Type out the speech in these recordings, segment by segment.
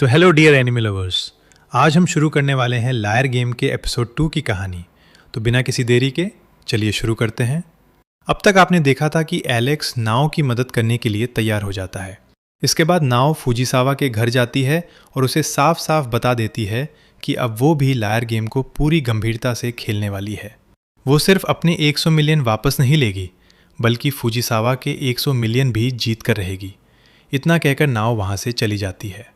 तो hello dear animal lovers, आज हम शुरू करने वाले हैं लायर गेम के एपिसोड 2 की कहानी। तो बिना किसी देरी के चलिए शुरू करते हैं। अब तक आपने देखा था कि एलेक्स नाओ की मदद करने के लिए तैयार हो जाता है। इसके बाद नाओ फुजीसावा के घर जाती है और उसे साफ साफ बता देती है कि अब वो भी लायर गेम को पूरी गंभीरता से खेलने वाली है। वो सिर्फ अपने 100 मिलियन वापस नहीं लेगी, बल्कि फुजीसावा के 100 मिलियन भी जीत कर रहेगी। इतना कहकर नाओ वहाँ से चली जाती है।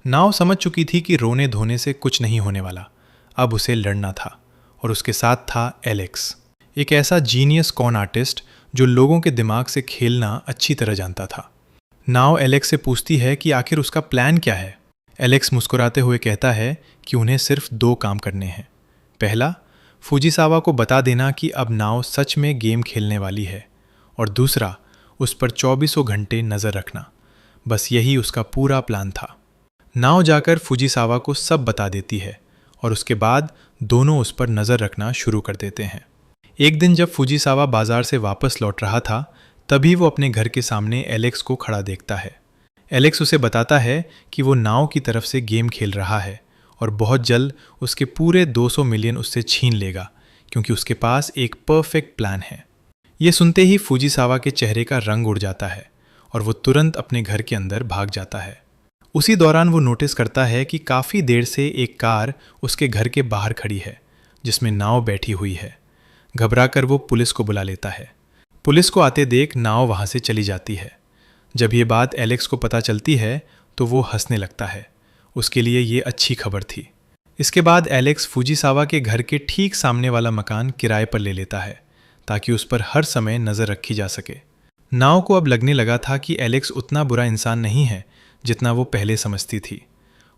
नाओ समझ चुकी थी कि रोने धोने से कुछ नहीं होने वाला, अब उसे लड़ना था। और उसके साथ था एलेक्स, एक ऐसा जीनियस कॉन आर्टिस्ट जो लोगों के दिमाग से खेलना अच्छी तरह जानता था। नाओ एलेक्स से पूछती है कि आखिर उसका प्लान क्या है। एलेक्स मुस्कुराते हुए कहता है कि उन्हें सिर्फ 2 काम करने हैं। पहला, फुजीसावा को बता देना कि अब नाओ सच में गेम खेलने वाली है, और दूसरा, उस पर 24 घंटे नज़र रखना। बस यही उसका पूरा प्लान था। नाओ जाकर फुजीसावा को सब बता देती है और उसके बाद दोनों उस पर नज़र रखना शुरू कर देते हैं। एक दिन जब फुजीसावा बाजार से वापस लौट रहा था, तभी वो अपने घर के सामने एलेक्स को खड़ा देखता है। एलेक्स उसे बताता है कि वो नाओ की तरफ से गेम खेल रहा है और बहुत जल्द उसके पूरे 200 मिलियन उससे छीन लेगा, क्योंकि उसके पास एक परफेक्ट प्लान है। ये सुनते ही फुजीसावा के चेहरे का रंग उड़ जाता है और वो तुरंत अपने घर के अंदर भाग जाता है। उसी दौरान वो नोटिस करता है कि काफ़ी देर से एक कार उसके घर के बाहर खड़ी है, जिसमें नाओ बैठी हुई है। घबराकर वो पुलिस को बुला लेता है। पुलिस को आते देख नाओ वहाँ से चली जाती है। जब ये बात एलेक्स को पता चलती है तो वो हंसने लगता है। उसके लिए ये अच्छी खबर थी। इसके बाद एलेक्स फुजीसावा के घर के ठीक सामने वाला मकान किराए पर ले लेता है, ताकि उस पर हर समय नज़र रखी जा सके। नाओ को अब लगने लगा था कि एलेक्स उतना बुरा इंसान नहीं है जितना वो पहले समझती थी।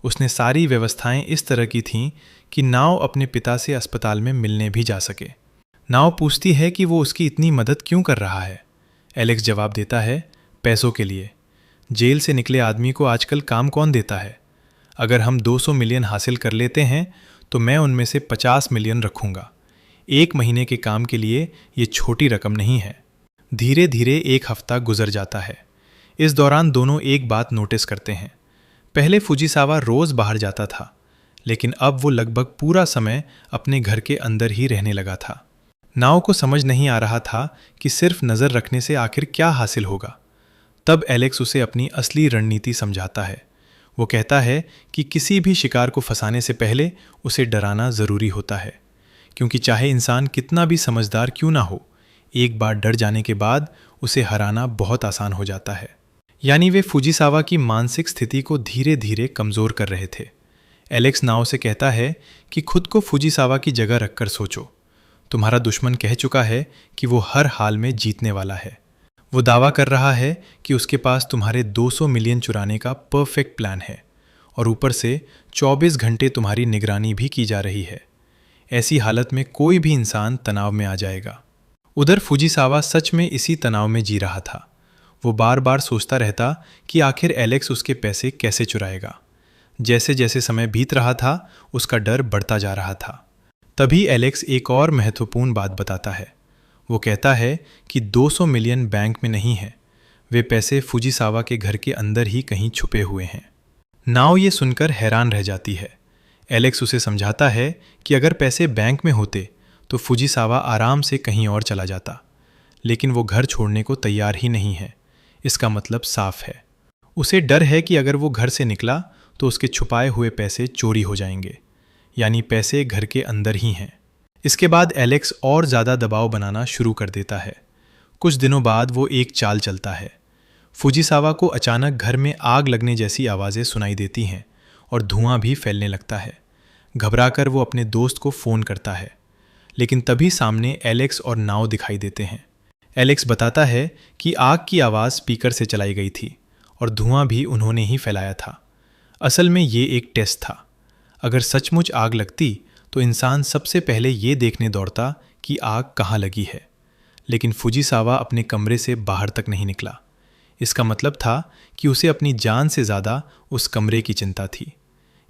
उसने सारी व्यवस्थाएं इस तरह की थीं कि नाओ अपने पिता से अस्पताल में मिलने भी जा सके। नाओ पूछती है कि वो उसकी इतनी मदद क्यों कर रहा है। एलेक्स जवाब देता है, पैसों के लिए। जेल से निकले आदमी को आजकल काम कौन देता है। अगर हम 200 मिलियन हासिल कर लेते हैं तो मैं उनमें से 50 मिलियन रखूँगा। 1 महीने के काम के लिए ये छोटी रकम नहीं है। धीरे धीरे 1 हफ्ता गुजर जाता है। इस दौरान दोनों एक बात नोटिस करते हैं। पहले फुजीसावा रोज़ बाहर जाता था, लेकिन अब वो लगभग पूरा समय अपने घर के अंदर ही रहने लगा था। नाओ को समझ नहीं आ रहा था कि सिर्फ नज़र रखने से आखिर क्या हासिल होगा। तब एलेक्स उसे अपनी असली रणनीति समझाता है। वो कहता है कि किसी भी शिकार को फंसाने से पहले उसे डराना ज़रूरी होता है, क्योंकि चाहे इंसान कितना भी समझदार क्यों ना हो, एक बार डर जाने के बाद उसे हराना बहुत आसान हो जाता है। यानी वे फुजीसावा की मानसिक स्थिति को धीरे धीरे कमज़ोर कर रहे थे। एलेक्स नाओ से कहता है कि खुद को फुजीसावा की जगह रखकर सोचो। तुम्हारा दुश्मन कह चुका है कि वो हर हाल में जीतने वाला है। वो दावा कर रहा है कि उसके पास तुम्हारे 200 मिलियन चुराने का परफेक्ट प्लान है, और ऊपर से 24 घंटे तुम्हारी निगरानी भी की जा रही है। ऐसी हालत में कोई भी इंसान तनाव में आ जाएगा। उधर फुजीसावा सच में इसी तनाव में जी रहा था। वो बार बार सोचता रहता कि आखिर एलेक्स उसके पैसे कैसे चुराएगा। जैसे जैसे समय बीत रहा था, उसका डर बढ़ता जा रहा था। तभी एलेक्स एक और महत्वपूर्ण बात बताता है। वो कहता है कि 200 मिलियन बैंक में नहीं है, वे पैसे फुजीसावा के घर के अंदर ही कहीं छुपे हुए हैं। नाओ ये सुनकर हैरान रह जाती है। एलेक्स उसे समझाता है कि अगर पैसे बैंक में होते तो फुजीसावा आराम से कहीं और चला जाता, लेकिन वो घर छोड़ने को तैयार ही नहीं है। इसका मतलब साफ है, उसे डर है कि अगर वो घर से निकला तो उसके छुपाए हुए पैसे चोरी हो जाएंगे, यानी पैसे घर के अंदर ही हैं। इसके बाद एलेक्स और ज़्यादा दबाव बनाना शुरू कर देता है। कुछ दिनों बाद वो एक चाल चलता है। फुजीसावा को अचानक घर में आग लगने जैसी आवाज़ें सुनाई देती हैं और धुआं भी फैलने लगता है। घबराकर वो अपने दोस्त को फ़ोन करता है, लेकिन तभी सामने एलेक्स और नाओ दिखाई देते हैं। एलेक्स बताता है कि आग की आवाज़ स्पीकर से चलाई गई थी और धुआं भी उन्होंने ही फैलाया था। असल में ये एक टेस्ट था। अगर सचमुच आग लगती तो इंसान सबसे पहले ये देखने दौड़ता कि आग कहाँ लगी है, लेकिन फुजीसावा अपने कमरे से बाहर तक नहीं निकला। इसका मतलब था कि उसे अपनी जान से ज़्यादा उस कमरे की चिंता थी,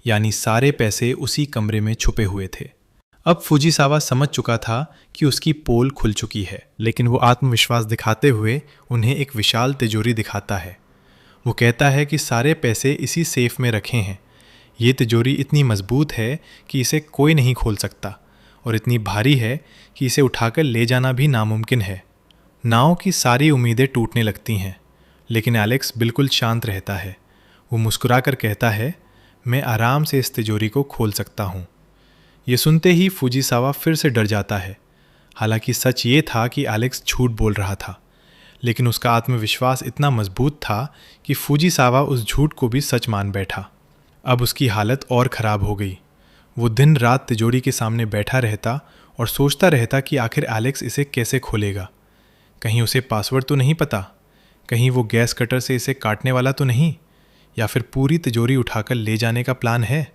यानी सारे पैसे उसी कमरे में छुपे हुए थे। अब फुजीसावा समझ चुका था कि उसकी पोल खुल चुकी है, लेकिन वो आत्मविश्वास दिखाते हुए उन्हें एक विशाल तिजोरी दिखाता है। वो कहता है कि सारे पैसे इसी सेफ में रखे हैं, ये तिजोरी इतनी मजबूत है कि इसे कोई नहीं खोल सकता और इतनी भारी है कि इसे उठाकर ले जाना भी नामुमकिन है। नाव की सारी उम्मीदें टूटने लगती हैं, लेकिन एलेक्स बिल्कुल शांत रहता है। वो मुस्कुराकर कहता है, मैं आराम से इस तिजोरी को खोल सकता हूँ। ये सुनते ही फुजीसावा फिर से डर जाता है। हालांकि सच ये था कि एलेक्स झूठ बोल रहा था, लेकिन उसका आत्मविश्वास इतना मजबूत था कि फुजीसावा उस झूठ को भी सच मान बैठा। अब उसकी हालत और ख़राब हो गई। वो दिन रात तिजोरी के सामने बैठा रहता और सोचता रहता कि आखिर एलेक्स इसे कैसे खोलेगा। कहीं उसे पासवर्ड तो नहीं पता, कहीं वो गैस कटर से इसे काटने वाला तो नहीं, या फिर पूरी तिजोरी उठाकर ले जाने का प्लान है।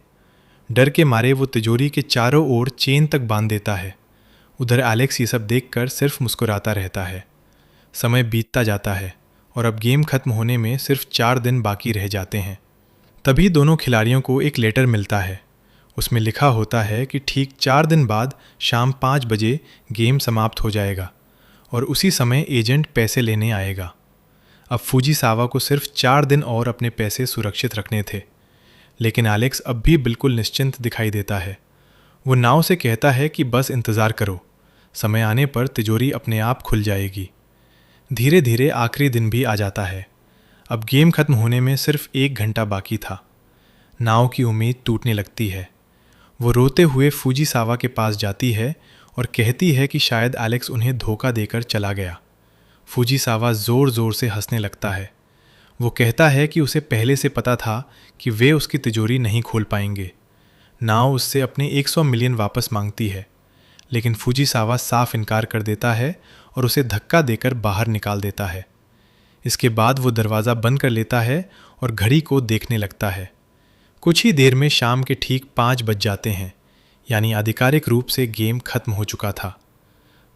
डर के मारे वो तिजोरी के चारों ओर चेन तक बांध देता है। उधर एलेक्स ये सब देखकर सिर्फ मुस्कुराता रहता है। समय बीतता जाता है और अब गेम खत्म होने में सिर्फ 4 दिन बाकी रह जाते हैं। तभी दोनों खिलाड़ियों को एक लेटर मिलता है। उसमें लिखा होता है कि ठीक 4 दिन बाद शाम 5 बजे गेम समाप्त हो जाएगा और उसी समय एजेंट पैसे लेने आएगा। अब फुजीसावा को सिर्फ 4 दिन और अपने पैसे सुरक्षित रखने थे, लेकिन एलेक्स अब भी बिल्कुल निश्चिंत दिखाई देता है। वो नाव से कहता है कि बस इंतज़ार करो, समय आने पर तिजोरी अपने आप खुल जाएगी। धीरे धीरे आखिरी दिन भी आ जाता है। अब गेम खत्म होने में सिर्फ 1 घंटा बाकी था। नाव की उम्मीद टूटने लगती है। वो रोते हुए फुजीसावा के पास जाती है और कहती है कि शायद एलेक्स उन्हें धोखा देकर चला गया। फुजीसावा ज़ोर ज़ोर से हंसने लगता है। वो कहता है कि उसे पहले से पता था कि वे उसकी तिजोरी नहीं खोल पाएंगे। नाव उससे अपने 100 मिलियन वापस मांगती है, लेकिन फुजीसावा साफ इनकार कर देता है और उसे धक्का देकर बाहर निकाल देता है। इसके बाद वो दरवाज़ा बंद कर लेता है और घड़ी को देखने लगता है। कुछ ही देर में शाम के ठीक 5 बज जाते हैं, यानी आधिकारिक रूप से गेम खत्म हो चुका था।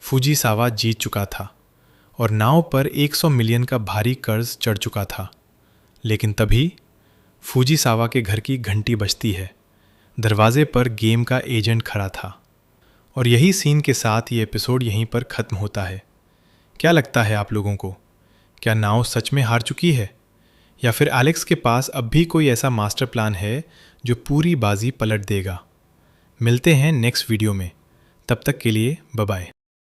फुजीसावा जीत चुका था और नाव पर 100 मिलियन का भारी कर्ज चढ़ चुका था। लेकिन तभी फुजीसावा के घर की घंटी बजती है। दरवाजे पर गेम का एजेंट खड़ा था। और यही सीन के साथ ये एपिसोड यहीं पर ख़त्म होता है। क्या लगता है आप लोगों को? क्या नाव सच में हार चुकी है, या फिर एलेक्स के पास अब भी कोई ऐसा मास्टर प्लान है जो पूरी बाजी पलट देगा? मिलते हैं नेक्स्ट वीडियो में। तब तक के लिए बाय बाय।